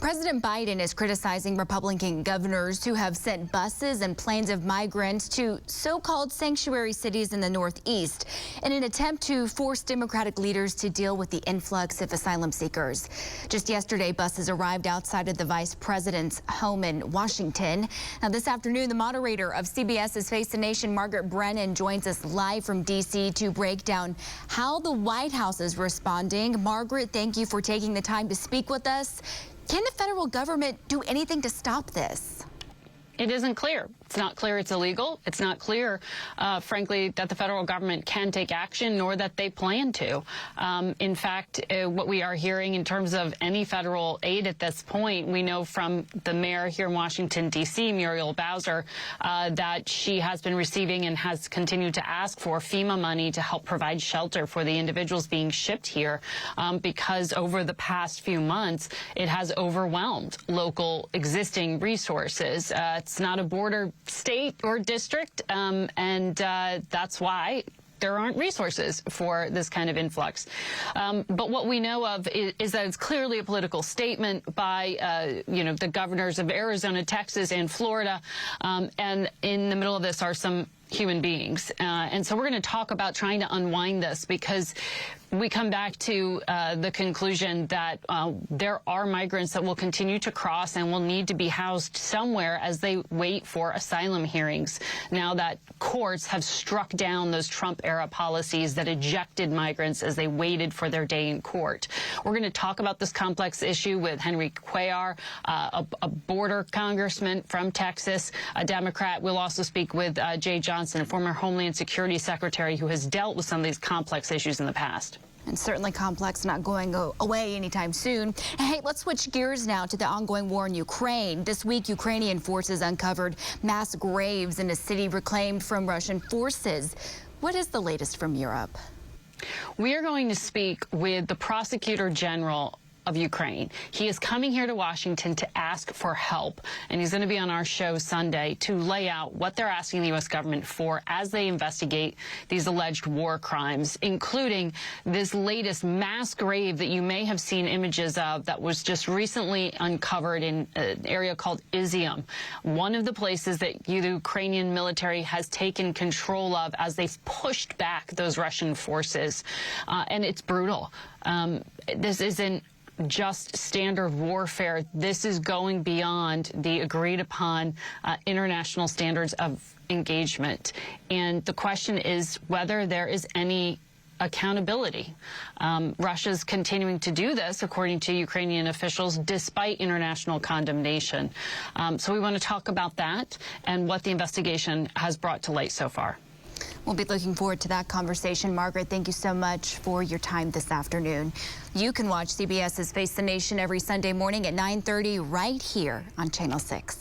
President Biden is criticizing Republican governors who have sent buses and planes of migrants to so-called sanctuary cities in the Northeast in an attempt to force Democratic leaders to deal with the influx of asylum seekers. Just yesterday, buses arrived outside of the vice president's home in Washington. Now, this afternoon, the moderator of CBS's Face the Nation, Margaret Brennan, joins us live from D.C. to break down how the White House is responding. Margaret, thank you for taking the time to speak with us. Can the federal government do anything to stop this? It isn't clear. It's not clear it's illegal. It's not clear, frankly, that the federal government can take action, nor that they plan to. In fact, what we are hearing in terms of any federal aid at this point, we know from the mayor here in Washington, D.C., Muriel Bowser, that she has been receiving and has continued to ask for FEMA money to help provide shelter for the individuals being shipped here, because over the past few months, it has overwhelmed local existing resources. It's not a border state or district, and that's why there aren't resources for this kind of influx. But what we know of is that it's clearly a political statement by, the governors of Arizona, Texas, and Florida. And in the middle of this are some human beings. And so we're going to talk about trying to unwind this, because we come back to the conclusion that there are migrants that will continue to cross and will need to be housed somewhere as they wait for asylum hearings, now that courts have struck down those Trump-era policies that ejected migrants as they waited for their day in court. We're going to talk about this complex issue with Henry Cuellar, a border congressman from Texas, a Democrat. We'll also speak with Jay Johnson, a former Homeland Security Secretary who has dealt with some of these complex issues in the past. And certainly complex, not going away anytime soon. Hey, let's switch gears now to the ongoing war in Ukraine. This week, Ukrainian forces uncovered mass graves in a city reclaimed from Russian forces. What is the latest from Europe? We are going to speak with the Prosecutor General of Ukraine. He is coming here to Washington to ask for help, and he's going to be on our show Sunday to lay out what they're asking the U.S. government for as they investigate these alleged war crimes, including this latest mass grave that you may have seen images of that was just recently uncovered in an area called Izium, one of the places that the Ukrainian military has taken control of as they've pushed back those Russian forces. And it's brutal. This isn't just standard warfare. This is going beyond the agreed upon international standards of engagement. And the question is whether there is any accountability. Russia's continuing to do this, according to Ukrainian officials, despite international condemnation. So we want to talk about that and what the investigation has brought to light so far. We'll be looking forward to that conversation. Margaret, thank you so much for your time this afternoon. You can watch CBS's Face the Nation every Sunday morning at 9:30 right here on Channel 6.